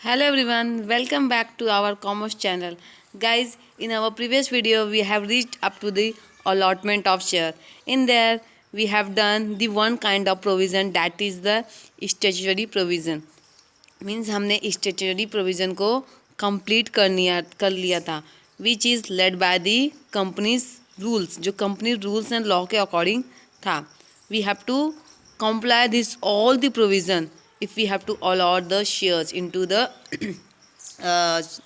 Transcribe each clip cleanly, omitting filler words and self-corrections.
Hello everyone, welcome back to our commerce channel. Guys, in our previous video we have reached up to the allotment of share. In there we have done the one kind of provision, that is the statutory provision. Means हमने statutory provision को complete कर लिया था, which is led by the companies rules, जो company rules and law के according था. We have to comply this all the provision if we have to allot the shares into the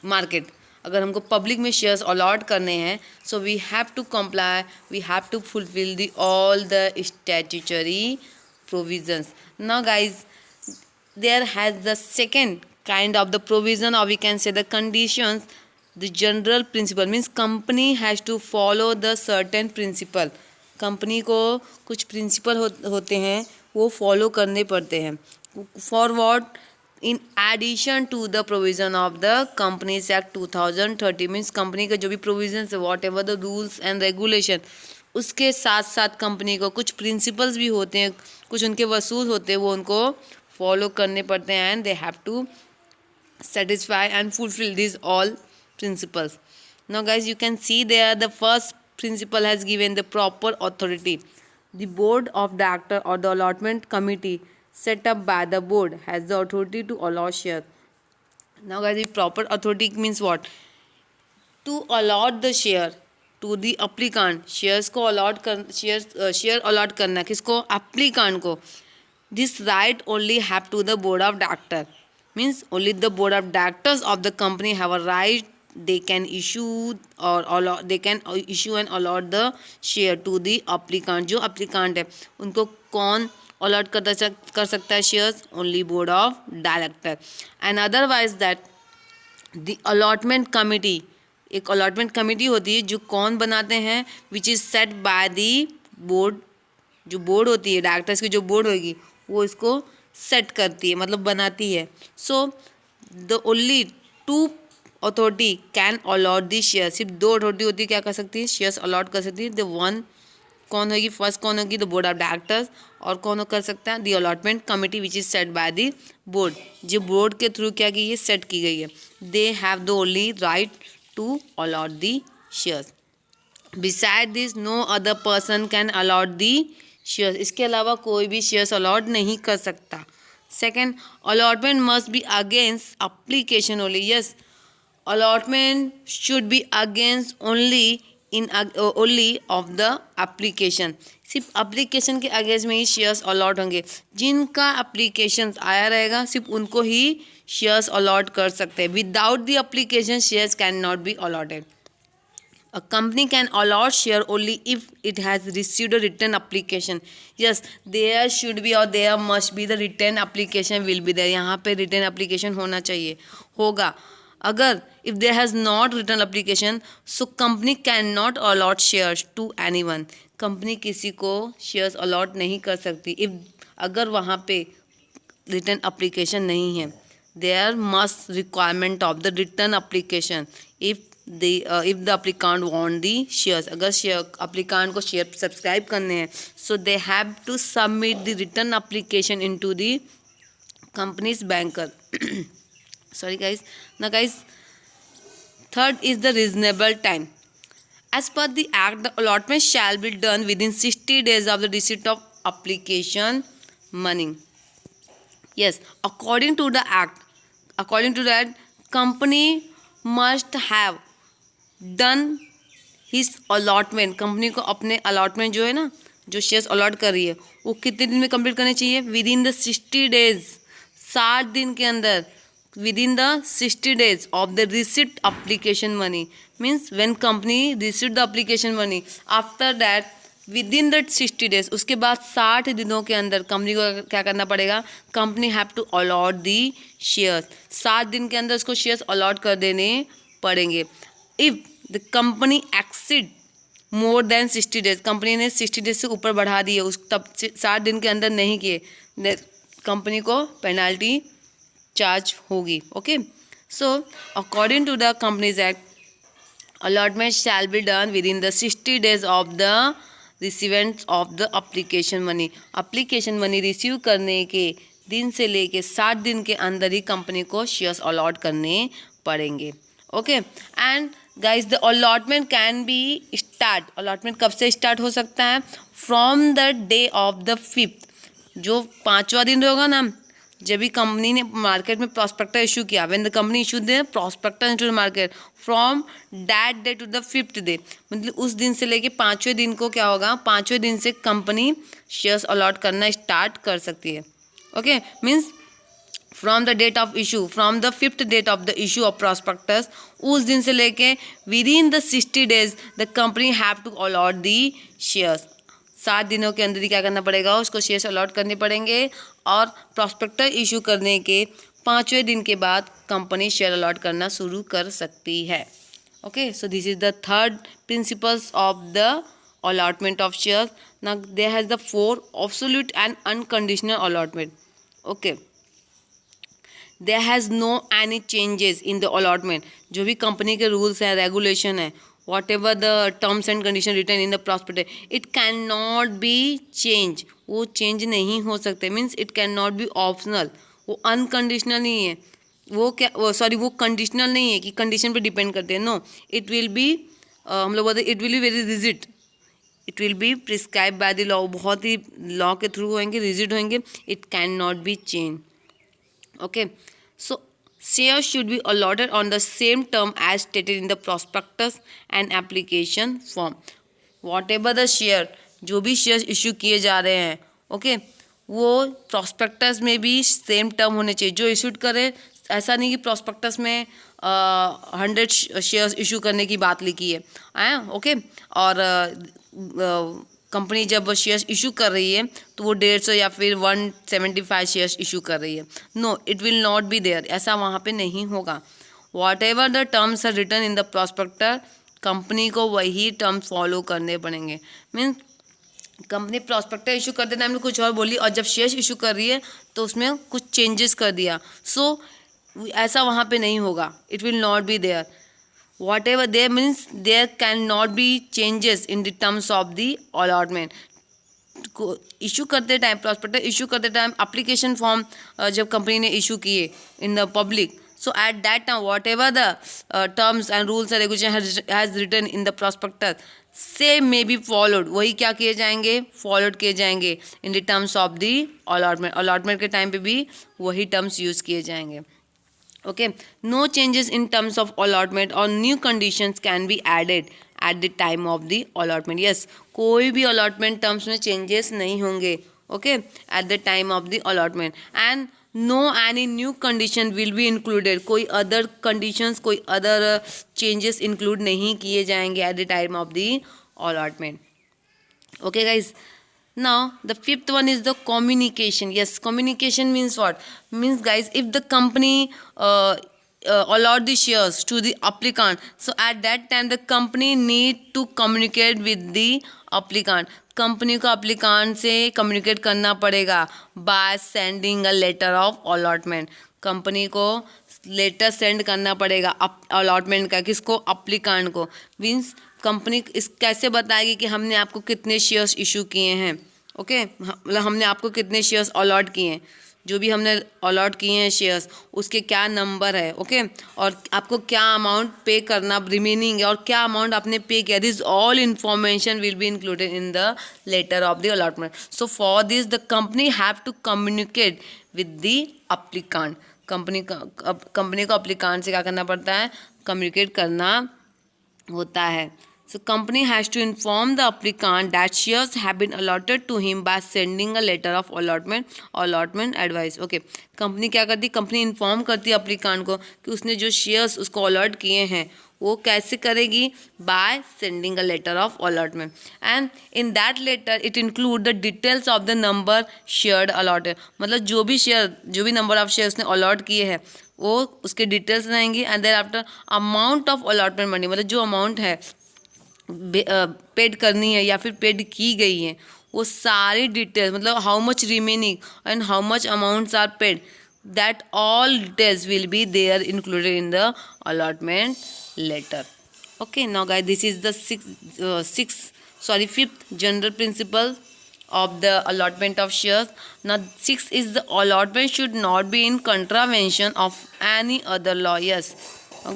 market. अगर हमको public में shares allot करने हैं, so we have to comply, we have to fulfill the all the statutory provisions. Now guys, there has the second kind of the provision, or we can say the conditions. The general principle means company has to follow the certain principle. Company को कुछ principal होते हैं, वो follow करने पड़ते हैं. For what? In addition to the provision of the companies act 2030. Means company के जो भी प्रोविजन है, whatever the rules and regulation, उसके साथ साथ कंपनी को कुछ प्रिंसिपल्स भी होते हैं, कुछ उनके वसूल होते हैं, वो उनको फॉलो करने पड़ते हैं. And they have to satisfy and fulfill these all principles. Now guys, you can see there the first principle has given the proper authority. The board of director or the allotment committee set up by the board has the authority to allot shares. Now guys, the proper authority means what? To allot the share to the applicant. Shares को allot कर share allot करना किसको? Applicant को. This right only have to the board of director. means only the board of directors of the company have a right. They can issue or allot, they can issue and allot the share to the applicant. जो applicant है उनको कौन allot कर सकता है shares? only board of director. and otherwise that the allotment committee, एक allotment committee होती है जो कौन बनाते हैं? Which is set by the board. जो बोर्ड होती है, डायरेक्टर्स की जो बोर्ड होगी, वो इसको सेट करती है, मतलब बनाती है. So the only two authority can allot the share. सिर्फ दो अथॉरिटी होती है, क्या कर सकती है? शेयर्स अलॉट कर सकती है. द वन कौन होगी? फर्स्ट कौन होगी? The board of directors. और कौन कर सकता है? The allotment committee which is set by the board. जो बोर्ड के थ्रू क्या की है? सेट की गई है. They have the only right to allot the shares. Beside this no other person can allot the shares. इसके अलावा कोई भी शेयर्स अलॉट नहीं कर सकता. Second, allotment must be against application only. Yes, allotment should be against only in only of the application. सिर्फ application के against में ही शेयर्स अलॉट होंगे. जिनका एप्लीकेशन आया रहेगा, सिर्फ उनको ही शेयर्स अलॉट कर सकते हैं. Without the application shares can not be allotted. A company can allot share only if it has received a written application. Yes, there should be or there must be the written application will be there. यहाँ पे written application होना चाहिए, होगा. अगर if there has not written application, so company cannot allot shares to anyone. Company किसी को shares allot नहीं कर सकती if अगर वहाँ पे written application नहीं है. There must requirement of the written application if if the applicant want the shares. अगर applicant को शेयर सब्सक्राइब करने हैं, so they have to submit the written application into the company's banker. Sorry guys. Now guys, third is the reasonable time. As per the act, the allotment shall be done within 60 days of the receipt of application money. Yes, according to the act, according to that, company must have done his allotment. Company को अपने allotment जो है ना, जो shares allot कर रही है, वो कितने दिन में कंप्लीट करने चाहिए? With in the 60 days. 60 दिन के अंदर. With in the 60 days of the receipt application money. Means when company receipt the application money, after that with in the 60 days, उसके बाद 60 दिनों के अंदर कंपनी को क्या करना पड़ेगा? Company have to allot the shares. 60 दिन के अंदर उसको शेयर्स अलॉट कर देने पड़ेंगे. If the company exceed more than 60 days, company ने 60 डेज से ऊपर बढ़ा दिए, उस तब 60 दिन के अंदर नहीं किए, कंपनी को पेनाल्टी चार्ज होगी. Okay, so according to the companies act, allotment shall be done with in the 60 days of the receiving of the application money. Application money receive करने के दिन से लेके 60 दिन के अंदर ही कंपनी को शेयर्स अलॉट करने पड़ेंगे। Okay and guys the allotment can be start, allotment कब से स्टार्ट हो सकता है? From the day of the 5th, जो 5वां दिन होगा ना, जब भी कंपनी ने मार्केट में प्रॉस्पेक्टस इशू किया, when the company issue the prospectus into the market from that day to the 5th day, मतलब उस दिन से लेके 5वें दिन को क्या होगा, 5वें दिन से कंपनी शेयर्स अलॉट करना स्टार्ट कर सकती है। Okay means from the date of issue, from the 5th date of the issue of prospectus, उस दिन से लेके with in the 60 days the company have to allot the shares. 7 दिनों के अंदर ही क्या करना पड़ेगा, उसको शेयर्स अलॉट करने पड़ेंगे और प्रॉस्पेक्टस इशू करने के 5वें दिन के बाद कंपनी शेयर अलॉट करना शुरू कर सकती है। Okay so this is the third principles of the allotment of shares. Now there has the 4 absolute and unconditional allotment. Okay, there has no any changes in the allotment, जो भी company के rules हैं, regulation है, whatever the terms and condition return in the prospectus, it can not be change, वो change नहीं हो सकते। Means it can not be optional, वो अनकंडीशनल नहीं है, वो क्या वो कंडीशनल नहीं है कि कंडीशन पे डिपेंड करते हैं। नो, इट विल बी हम लोग बोलते हैं it will be very rigid, it will be prescribe by the law, बहुत ही लॉ के थ्रू होंगे, रिजिड होंगे, it can not be change. Okay, so shares should be allotted on the same term as stated in the prospectus and application form. Whatever the share, जो भी share issue किए जा रहे हैं, okay वो prospectus में भी सेम टर्म होने चाहिए जो इशूड करे। ऐसा नहीं कि प्रॉस्पेक्टस में 100 शेयर्स इशू करने की बात लिखी है ओके, और कंपनी जब शेयर्स इशू कर रही है तो वो 150 या फिर 175 शेयर्स इशू कर रही है। No, it will not be there, ऐसा वहाँ पे नहीं होगा। Whatever the terms are written in the prospector, company को वही टर्म्स फॉलो करने पड़ेंगे। मीन्स कंपनी प्रॉस्पेक्टर इशू करते टाइम में कुछ और बोली और जब शेयर्स इशू कर रही है तो उसमें कुछ चेंजेस कर दिया, सो ऐसा वहाँ पे नहीं होगा, it will not be there. Whatever there means there cannot be changes in the terms of the allotment. Issue करते टाइम, प्रॉस्पेक्टस इशू करते टाइम एप्लीकेशन फॉर्म जब कंपनी ने इशू किए in the public, so at that time whatever the terms and rules and regulation has written in the prospectus same may be followed, वही क्या किए जाएंगे, followed किए जाएंगे in the terms of the allotment. Allotment के time पे भी वही टर्म्स यूज़ किए जाएंगे। Okay, no changes in terms of allotment or new conditions can be added at the time of the allotment. Yes, कोई भी allotment terms में changes नहीं होंगे, okay, at the time of the allotment, and no any new condition will be included. कोई other conditions, कोई other changes include नहीं किए जाएंगे at the time of the allotment. Okay guys, now the 5th one is the communication. Yes, communication means what? Means guys, if the company allot the shares to the applicant, so at that time the company need to communicate with the applicant. Company को applicant से communicate करना पड़ेगा by sending a letter of allotment. Company को letter send करना पड़ेगा allotment का, किसको, अप्लीकांट को। मीन्स कंपनी इस कैसे बताएगी कि हमने आपको कितने शेयर्स इशू किए हैं, ओके, मतलब हमने आपको कितने शेयर्स अलॉट किए हैं, जो भी हमने अलॉट किए हैं शेयर्स उसके क्या नंबर है, ओके, और आपको क्या अमाउंट पे करना रिमेनिंग है और क्या अमाउंट आपने पे किया। This all information will be included in the letter of the allotment. So for this the company have to communicate with the applicant. Company को अप्लीकांट से क्या करना पड़ता है, कम्युनिकेट करना होता है। So company has to inform the applicant that shares have been allotted to him by sending a letter of allotment advice. Okay, company क्या करती, कंपनी इन्फॉर्म करती है अप्लीकांट को कि उसने जो शेयर्स उसको अलॉट किए हैं वो कैसे करेगी, by sending a letter of allotment, and in that letter it include the details of the number shared allotted. मतलब जो भी नंबर ऑफ शेयर्स ने अलॉट किए हैं वो उसके डिटेल्स रहेंगी, and there after amount of allotment money, मतलब जो अमाउंट है पेड करनी है या फिर पेड की गई है वो सारी डिटेल्स, मतलब how much remaining and how much amounts are paid, that all details will be there included in the allotment letter. Okay, now guys this is the 5th general principle of the allotment of shares. Now 6 is the allotment should not be in contravention of any other law. Yes,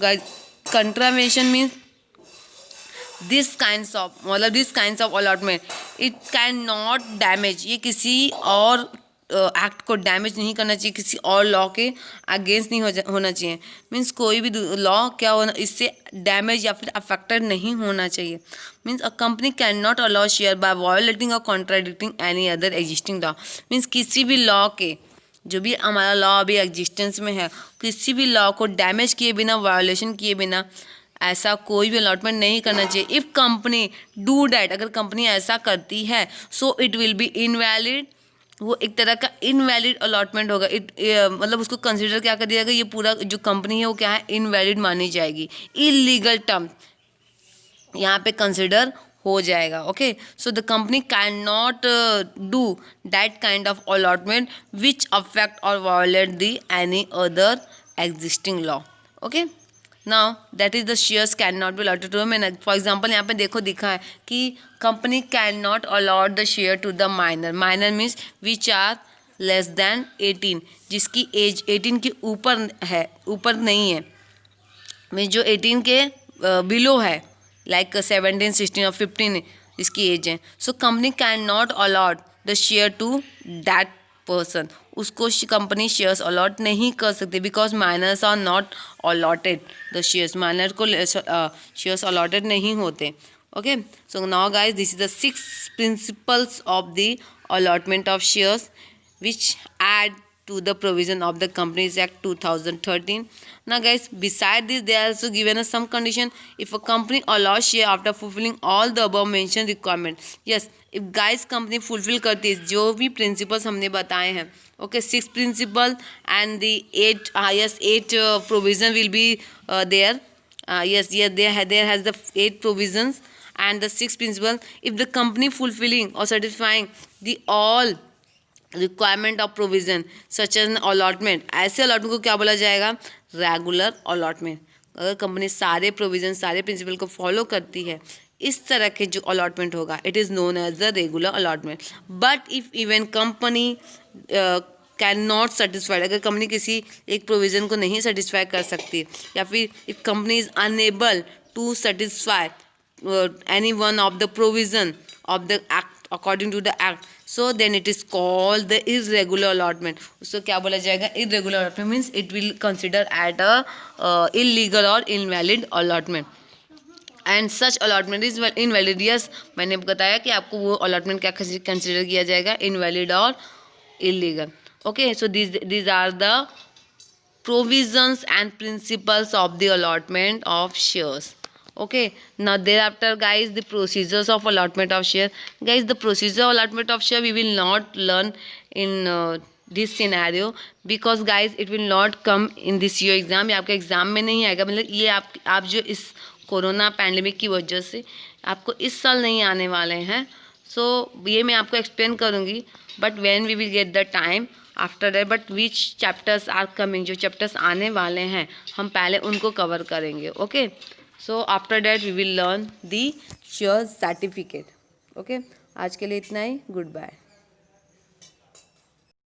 guys, contravention means this kinds of, मतलब this kinds of allotment it can not damage, ये किसी और act को damage नहीं करना चाहिए, किसी और लॉ के अगेंस्ट नहीं होना चाहिए। मीन्स कोई भी लॉ क्या होना, इससे डैमेज या फिर अफेक्टेड नहीं होना चाहिए। Means a company can not allow share by violating और contradicting any other existing law. Means किसी भी लॉ के, जो भी हमारा लॉ अभी एग्जिस्टेंस में है, किसी भी लॉ को डैमेज किए बिना, वायोलेशन किए बिना ऐसा कोई भी अलॉटमेंट नहीं करना चाहिए। इफ़ कंपनी डू डैट, अगर कंपनी ऐसा करती है, so it will be invalid, वो एक तरह का इनवैलिड अलॉटमेंट होगा। मतलब उसको कंसिडर क्या कर दिया जाएगा, ये पूरा जो कंपनी है वो क्या है, इनवैलिड मानी जाएगी, इलीगल टर्म यहाँ पे कंसिडर हो जाएगा। Okay, so the company can not do that kind of allotment which affect और violate the any other existing law. Okay, now that is the shares can not be allotted to man. For example यहाँ पे देखो दिखा है कि company can not allot the share to the minor. Minor means which are less than 18, जिसकी as 18 के ऊपर है, ऊपर नहीं है, मीन्स जो 18 के बिलो है, लाइक 17, 16 और 15 इसकी एज है। So company can not allot the share to that person, उसको कंपनी शेयर्स अलॉट नहीं कर सकती, because minors are not allotted the shares, minor को शेयर्स अलॉटेड नहीं होते। Okay, so now guys this is the 6 principles of the allotment of shares which add to the provision of the Companies Act 2013. Now guys, beside this they are also given us some condition. If a company allows share after fulfilling all the above mentioned requirement, yes, if guys company fulfill करती है जो भी principles हमने बताए हैं, okay, 6 principle and the 8 provision will be there. Yes, there has the 8 provisions and the 6 principle. If the company fulfilling or satisfying the all requirement of provision such as allotment, ऐसे allotment को क्या बोला जाएगा, regular allotment. अगर company सारे provision, सारे principle को follow करती है, इस तरह के जो अलॉटमेंट होगा, it is known as the regular allotment. But if even company can not satisfied, अगर कंपनी किसी एक प्रोविज़न को नहीं सेटिस्फाई कर सकती, या फिर if company is unable to satisfy any one of the provision of the act according to the act, so then it is called the irregular allotment. उसको क्या बोला जाएगा, irregular allotment means it will consider at a illegal और invalid allotment and such allotment is invalid. Yes, मैंने बताया कि आपको वो अलॉटमेंट क्या कंसिडर किया जाएगा, इनवैलिड और illegal. Okay, so these are the provisions and principles of the allotment of shares. Okay, now thereafter guys, the procedures of allotment of share. Guys, the procedure of allotment of share we will not learn in this scenario, because guys it will not come in this year exam, ये आपके exam में नहीं आएगा। मतलब ये आप जो इस कोरोना पैंडमिक की वजह से आपको इस साल नहीं आने वाले हैं, सो ये मैं आपको एक्सप्लेन करूँगी, but when we will get the time after that. But which chapters are coming, जो चैप्टर्स आने वाले हैं हम पहले उनको कवर करेंगे। Okay, so after that we will learn the share certificate. Okay, आज के लिए इतना ही, गुड बाय।